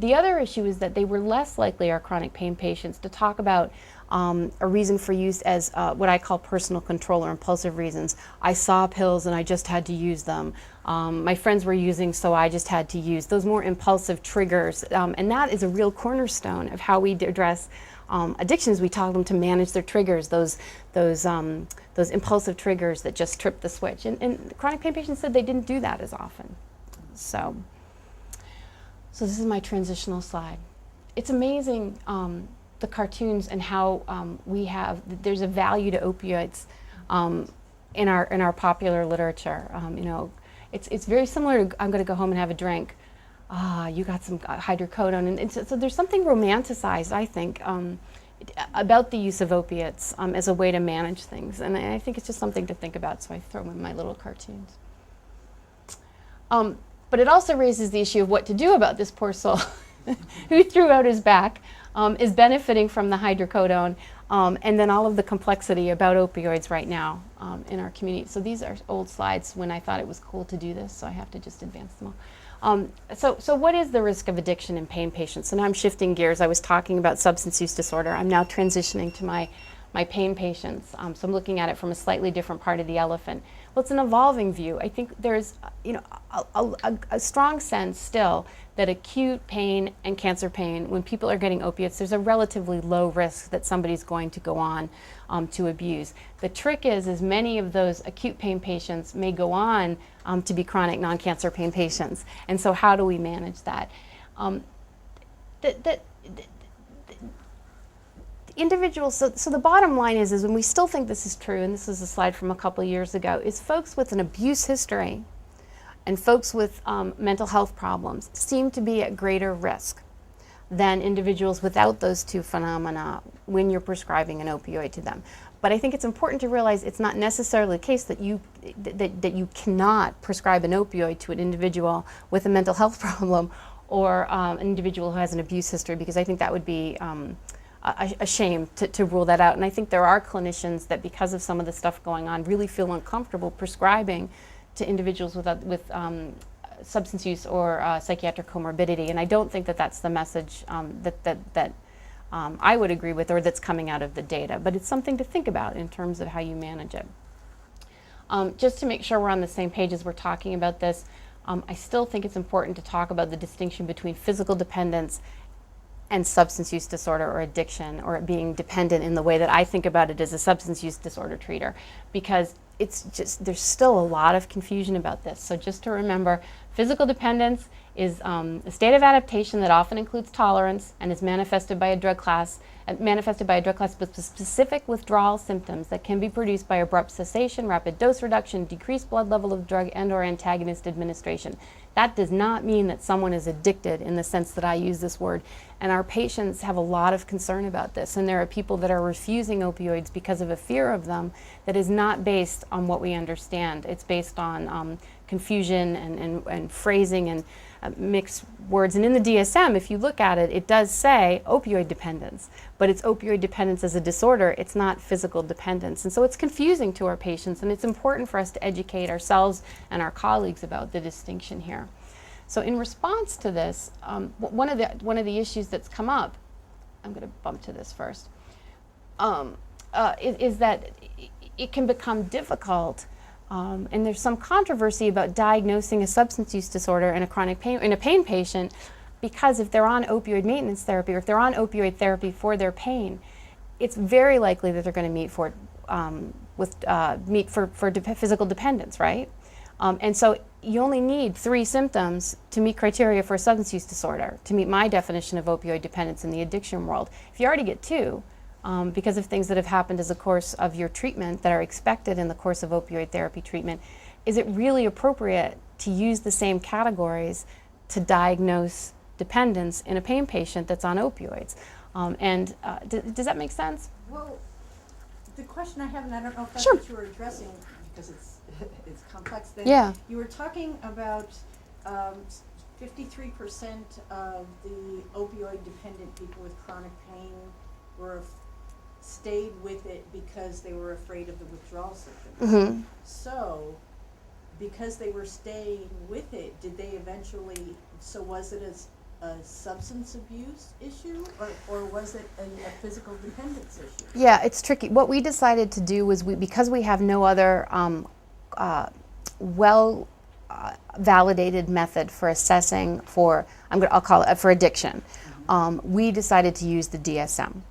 The other issue is that they were less likely, our chronic pain patients, to talk about a reason for use as what I call personal control or impulsive reasons. I saw pills and I just had to use them. My friends were using, so I just had to use. Those more impulsive triggers. And that is a real cornerstone of how we address addictions. We taught them to manage their triggers, those impulsive triggers that just trip the switch. And chronic pain patients said they didn't do that as often. So this is my transitional slide. It's amazing the cartoons and how there's a value to opioids in our popular literature. You know, it's very similar to I'm going to go home and have a drink. You got some hydrocodone, and so there's something romanticized, I think, about the use of opiates as a way to manage things, and I think it's just something to think about. So I throw in my little cartoons. But it also raises the issue of what to do about this poor soul who threw out his back, is benefiting from the hydrocodone, and then all of the complexity about opioids right now in our community. So these are old slides when I thought it was cool to do this, so I have to just advance them all. So what is the risk of addiction in pain patients? So now I'm shifting gears. I was talking about substance use disorder. I'm now transitioning to my pain patients. So I'm looking at it from a slightly different part of the elephant. Well, Well, it's an evolving view. I think there's, a strong sense still that acute pain and cancer pain, when people are getting opiates, there's a relatively low risk that somebody's going to go on to abuse. The trick is many of those acute pain patients may go on to be chronic non-cancer pain patients. And so how do we manage that? Individuals, so the bottom line is when we still think this is true, and this is a slide from a couple years ago, is folks with an abuse history and folks with mental health problems seem to be at greater risk than individuals without those two phenomena when you're prescribing an opioid to them. But I think it's important to realize it's not necessarily the case that you cannot prescribe an opioid to an individual with a mental health problem or an individual who has an abuse history, because I think that would be a shame to rule that out. And I think there are clinicians that, because of some of the stuff going on, really feel uncomfortable prescribing to individuals with substance use or psychiatric comorbidity. And I don't think that that's the message that I would agree with, or that's coming out of the data. But it's something to think about in terms of how you manage it. Just to make sure we're on the same page as we're talking about this, I still think it's important to talk about the distinction between physical dependence and substance use disorder or addiction, or being dependent in the way that I think about it as a substance use disorder treater, because it's just, there's still a lot of confusion about this. So just to remember, physical dependence is a state of adaptation that often includes tolerance and is manifested by a drug class with specific withdrawal symptoms that can be produced by abrupt cessation, rapid dose reduction, decreased blood level of drug, and/or antagonist administration. That does not mean that someone is addicted in the sense that I use this word. And our patients have a lot of concern about this. And there are people that are refusing opioids because of a fear of them that is not based on what we understand. It's based on confusion and phrasing and mixed words. And in the DSM, if you look at it, it does say opioid dependence, but it's opioid dependence as a disorder. It's not physical dependence. And so it's confusing to our patients, and it's important for us to educate ourselves and our colleagues about the distinction here. So in response to this, one of the issues that's come up, I'm going to bump to this first, is that it can become difficult. And there's some controversy about diagnosing a substance use disorder in a pain patient, because if they're on opioid maintenance therapy, or if they're on opioid therapy for their pain, it's very likely that they're going to meet for physical dependence, right? And so you only need 3 symptoms to meet criteria for a substance use disorder, to meet my definition of opioid dependence in the addiction world. If you already get 2, because of things that have happened as a course of your treatment that are expected in the course of opioid therapy treatment, is it really appropriate to use the same categories to diagnose dependence in a pain patient that's on opioids? Does that make sense? Well, the question I have, and I don't know if that's Sure. what you were addressing, because it's complex. Then Yeah. you were talking about 53% of the opioid dependent people with chronic pain stayed with it because they were afraid of the withdrawal symptoms. Mm-hmm. So, because they were staying with it, did they eventually, so was it a substance abuse issue, or was it a physical dependence issue? Yeah, it's tricky. What we decided to do was, because we have no other validated method for assessing for, I'll call it for addiction, we decided to use the DSM.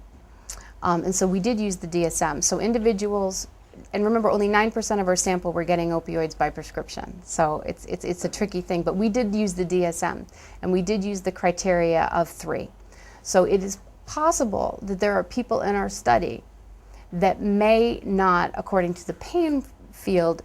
And so we did use the DSM. So individuals, and remember, only 9% of our sample were getting opioids by prescription. So it's a tricky thing, but we did use the DSM, and we did use the criteria of 3. So it is possible that there are people in our study that may not, according to the pain field,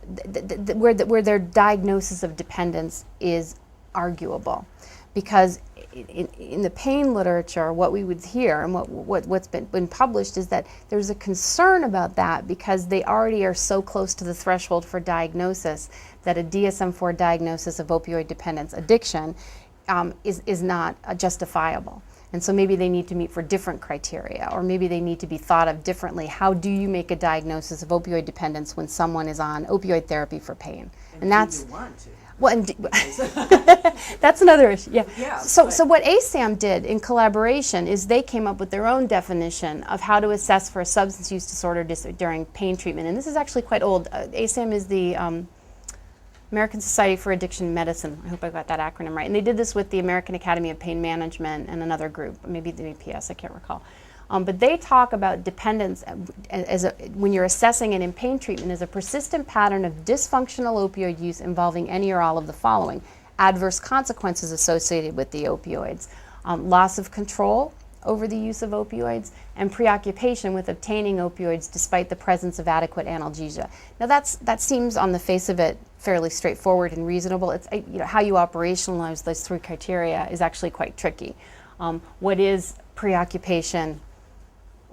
where their diagnosis of dependence is arguable. Because in the pain literature, what we would hear and what's been published is that there's a concern about that, because they already are so close to the threshold for diagnosis that a DSM-4 diagnosis of opioid dependence addiction is not justifiable. And so maybe they need to meet for different criteria, or maybe they need to be thought of differently. How do you make a diagnosis of opioid dependence when someone is on opioid therapy for pain? And that's, do you want to? Well, and that's another issue. Yeah. Yeah, So what ASAM did in collaboration is they came up with their own definition of how to assess for a substance use disorder during pain treatment, and this is actually quite old. ASAM is the American Society for Addiction Medicine. I hope I got that acronym right. And they did this with the American Academy of Pain Management and another group, maybe the APS. I can't recall. But they talk about dependence when you're assessing it in pain treatment as a persistent pattern of dysfunctional opioid use involving any or all of the following: adverse consequences associated with the opioids, loss of control over the use of opioids, and preoccupation with obtaining opioids despite the presence of adequate analgesia. Now that seems on the face of it fairly straightforward and reasonable. It's how you operationalize those three criteria is actually quite tricky. What is preoccupation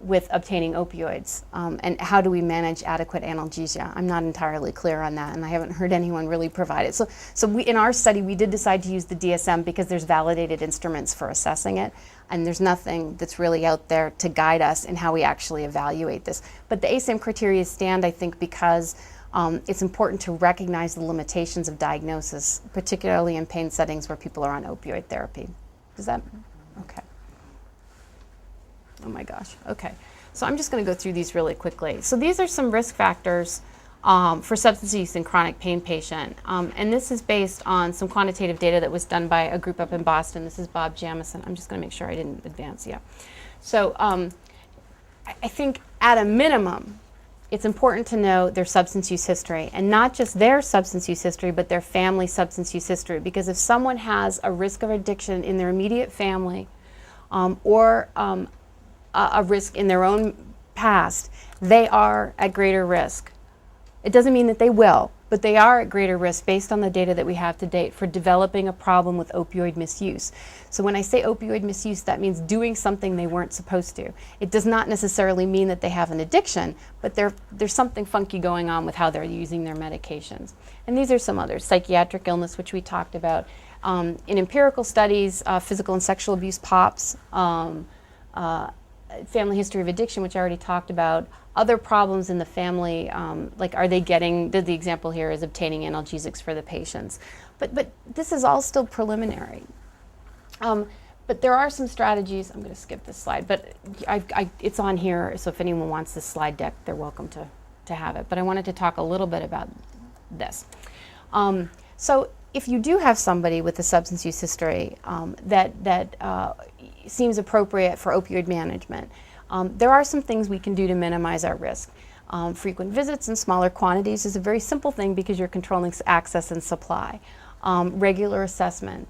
with obtaining opioids, and how do we manage adequate analgesia? I'm not entirely clear on that, and I haven't heard anyone really provide it. So we, in our study, we did decide to use the DSM because there's validated instruments for assessing it, and there's nothing that's really out there to guide us in how we actually evaluate this. But the ASAM criteria stand, I think, because it's important to recognize the limitations of diagnosis, particularly in pain settings where people are on opioid therapy. Does that? Okay. Oh my gosh, okay. So I'm just gonna go through these really quickly. So these are some risk factors for substance use in chronic pain patient. And this is based on some quantitative data that was done by a group up in Boston. This is Bob Jamison. I'm just gonna make sure I didn't advance, yeah. So I think at a minimum, it's important to know their substance use history, and not just their substance use history, but their family substance use history. Because if someone has a risk of addiction in their immediate family, or a risk in their own past, they are at greater risk. It doesn't mean that they will, but they are at greater risk based on the data that we have to date for developing a problem with opioid misuse. So when I say opioid misuse, that means doing something they weren't supposed to. It does not necessarily mean that they have an addiction, but there's something funky going on with how they're using their medications. And these are some others: psychiatric illness, which we talked about. In empirical studies, physical and sexual abuse, POPs, family history of addiction, which I already talked about, other problems in the family, like are they getting, the example here is obtaining analgesics for the patients. But this is all still preliminary. But there are some strategies. I'm going to skip this slide, but it's on here, so if anyone wants this slide deck, they're welcome to have it. But I wanted to talk a little bit about this. So if you do have somebody with a substance use history that seems appropriate for opioid management, there are some things we can do to minimize our risk. Frequent visits in smaller quantities is a very simple thing because you're controlling access and supply. Regular assessment.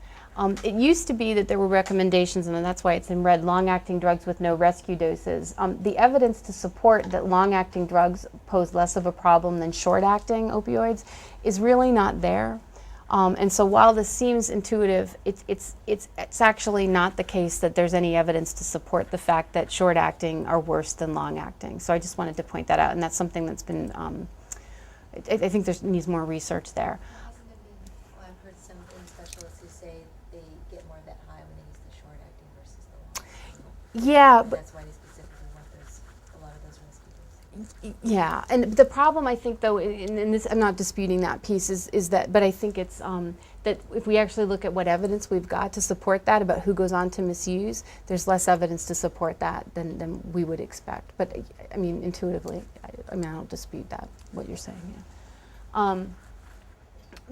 It used to be that there were recommendations, and that's why it's in red, long-acting drugs with no rescue doses. The evidence to support that long-acting drugs pose less of a problem than short-acting opioids is really not there. And so while this seems intuitive, it's actually not the case that there's any evidence to support the fact that short-acting are worse than long-acting. So I just wanted to point that out, and that's something that's been, I think there needs more research there. Well, I've heard some pain specialists who say they get more of that high when they use the short-acting versus the long-acting. Yeah, And but that's why they specifically want a lot of those rescue doses. yeah, and the problem I think though, and this, I'm not disputing that piece, is that, but I think it's that if we actually look at what evidence we've got to support that about who goes on to misuse, there's less evidence to support that than we would expect. But I mean, intuitively, I don't dispute that, what you're saying. Yeah.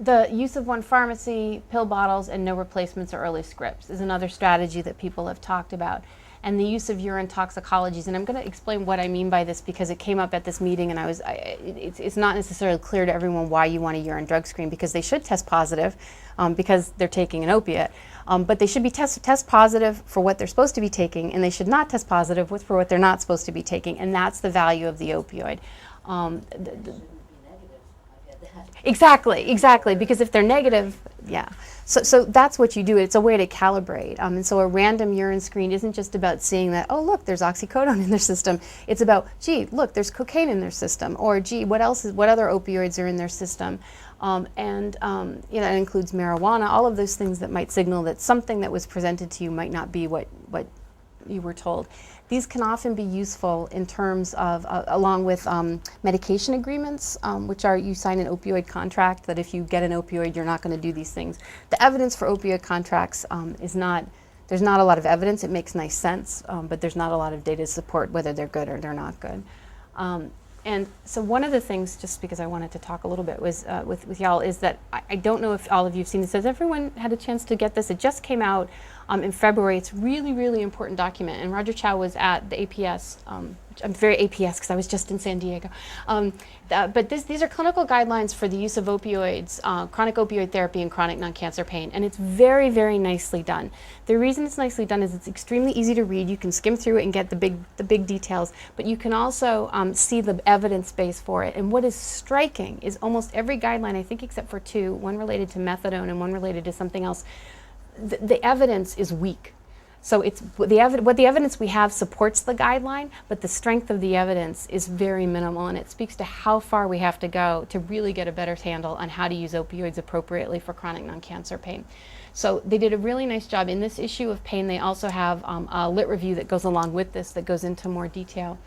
The use of one pharmacy, pill bottles, and no replacements or early scripts is another strategy that people have talked about. And the use of urine toxicologies, and I'm going to explain what I mean by this because it came up at this meeting, and it's not necessarily clear to everyone why you want a urine drug screen, because they should test positive because they're taking an opiate, but they should be test positive for what they're supposed to be taking, and they should not test positive for what they're not supposed to be taking, and that's the value of the opioid. Exactly, because if they're negative, yeah. So that's what you do. It's a way to calibrate. And so a random urine screen isn't just about seeing that, oh, look, there's oxycodone in their system. It's about, gee, look, there's cocaine in their system. Or, gee, what other opioids are in their system? That includes marijuana, all of those things that might signal that something that was presented to you might not be what you were told. these can often be useful in terms of, along with medication agreements, which are you sign an opioid contract that if you get an opioid, you're not going to do these things. The evidence for opioid contracts is not, there's not a lot of evidence. It makes nice sense, but there's not a lot of data to support whether they're good or they're not good. And so one of the things, just because I wanted to talk a little bit was, with y'all, is that I don't know if all of you have seen this. Has everyone had a chance to get this? It just came out in February. It's really, really important document. And Roger Chow was at the APS. I'm very APS because I was just in San Diego. But these are clinical guidelines for the use of opioids, chronic opioid therapy in chronic non-cancer pain. And it's very, very nicely done. The reason it's nicely done is it's extremely easy to read. You can skim through it and get the big details. But you can also see the evidence base for it. And what is striking is almost every guideline, I think except for two, one related to methadone and one related to something else, the evidence is weak. So it's what the evidence we have supports the guideline, but the strength of the evidence is very minimal, and it speaks to how far we have to go to really get a better handle on how to use opioids appropriately for chronic non-cancer pain. So they did a really nice job. In this issue of pain, they also have a lit review that goes along with this that goes into more detail.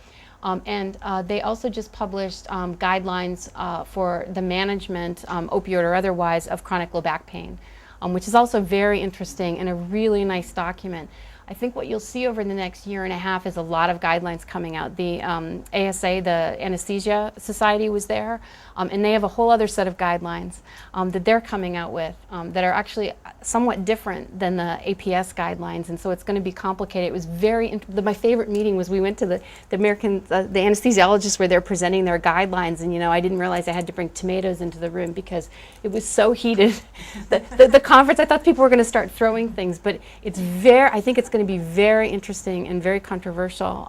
And they also just published guidelines for the management, opioid or otherwise, of chronic low back pain, which is also very interesting and a really nice document. I think what you'll see over the next year and a half is a lot of guidelines coming out. The ASA, the Anesthesia Society, was there, and they have a whole other set of guidelines that they're coming out with that are actually somewhat different than the APS guidelines, and so it's going to be complicated. It was my favorite meeting was we went to the anesthesiologists where they're presenting their guidelines, and I didn't realize I had to bring tomatoes into the room because it was so heated. The conference, I thought people were going to start throwing things, but I think it's going to be very interesting and very controversial.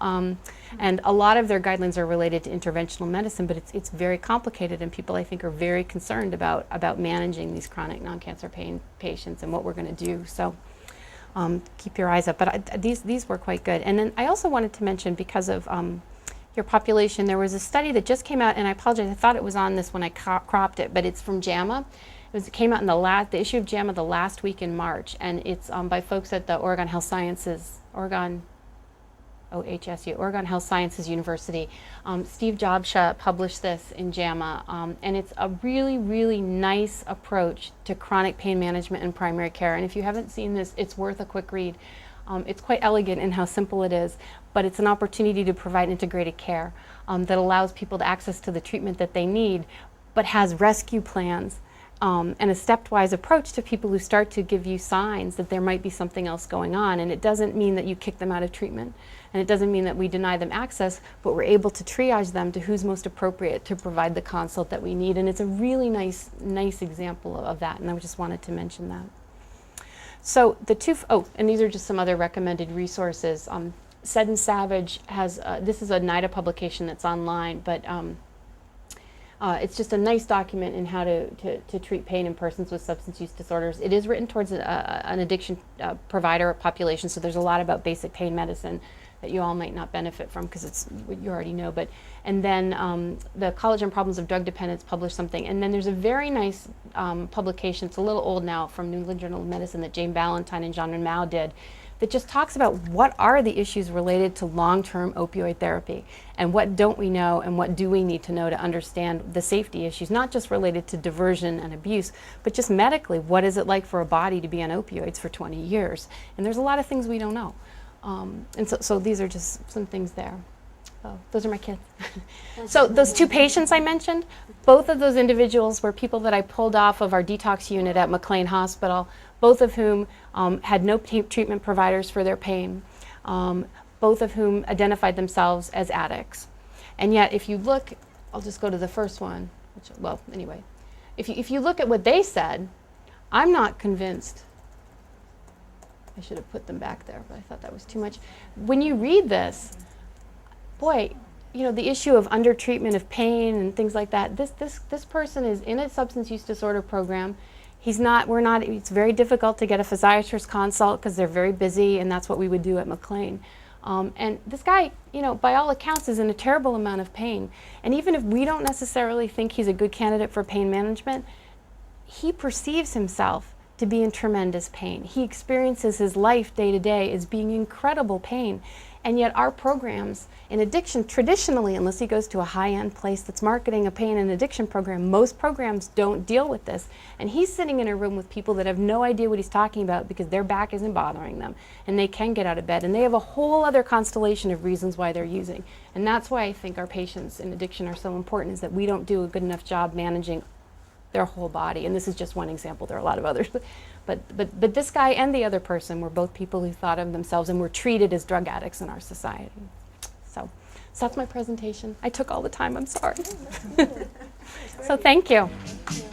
And a lot of their guidelines are related to interventional medicine, but it's very complicated, and people, I think, are very concerned about managing these chronic non-cancer pain patients and what we're going to do. So keep your eyes up. But these were quite good. And then I also wanted to mention, because of your population, there was a study that just came out, and I apologize, I thought it was on this when I cropped it, but it's from JAMA. It came out in the issue of JAMA the last week in March, and it's by folks at the Oregon Health Sciences, OHSU, Oregon Health Sciences University. Steve Jobsha published this in JAMA, and it's a really, really nice approach to chronic pain management in primary care. And if you haven't seen this, it's worth a quick read. It's quite elegant in how simple it is, but it's an opportunity to provide integrated care that allows people to access to the treatment that they need, but has rescue plans. And a stepwise approach to people who start to give you signs that there might be something else going on. And it doesn't mean that you kick them out of treatment, and it doesn't mean that we deny them access, but we're able to triage them to who's most appropriate to provide the consult that we need. And it's a really nice example of that, and I just wanted to mention that. So and these are just some other recommended resources. Said and Savage has, this is a NIDA publication that's online, but it's just a nice document in how to treat pain in persons with substance use disorders. It is written towards an addiction provider population, so there's a lot about basic pain medicine that you all might not benefit from because it's what you already know. And then the College on Problems of Drug Dependence published something. And then there's a very nice publication, it's a little old now, from New England Journal of Medicine that Jane Ballantyne and John Mao did, that just talks about what are the issues related to long-term opioid therapy, and what don't we know, and what do we need to know to understand the safety issues, not just related to diversion and abuse, but just medically, what is it like for a body to be on opioids for 20 years? And there's a lot of things we don't know. And so these are just some things there. Oh, those are my kids. So those two patients I mentioned, both of those individuals were people that I pulled off of our detox unit at McLean Hospital, both of whom had no treatment providers for their pain, both of whom identified themselves as addicts. And yet, if you look, I'll just go to the first one, if you look at what they said, I'm not convinced. I should have put them back there, but I thought that was too much. When you read this, boy, the issue of undertreatment of pain and things like that, this person is in a substance use disorder program. It's very difficult to get a physiatrist consult because they're very busy, and that's what we would do at McLean. And this guy, by all accounts, is in a terrible amount of pain. And even if we don't necessarily think he's a good candidate for pain management, he perceives himself to be in tremendous pain. He experiences his life day to day as being incredible pain. And yet our programs in addiction, traditionally, unless he goes to a high-end place that's marketing a pain and addiction program, most programs don't deal with this. And he's sitting in a room with people that have no idea what he's talking about because their back isn't bothering them, and they can get out of bed, and they have a whole other constellation of reasons why they're using. And that's why I think our patients in addiction are so important, is that we don't do a good enough job managing their whole body. And this is just one example. There are a lot of others. But this guy and the other person were both people who thought of themselves and were treated as drug addicts in our society. So that's my presentation. I took all the time, I'm sorry. So thank you. Thank you.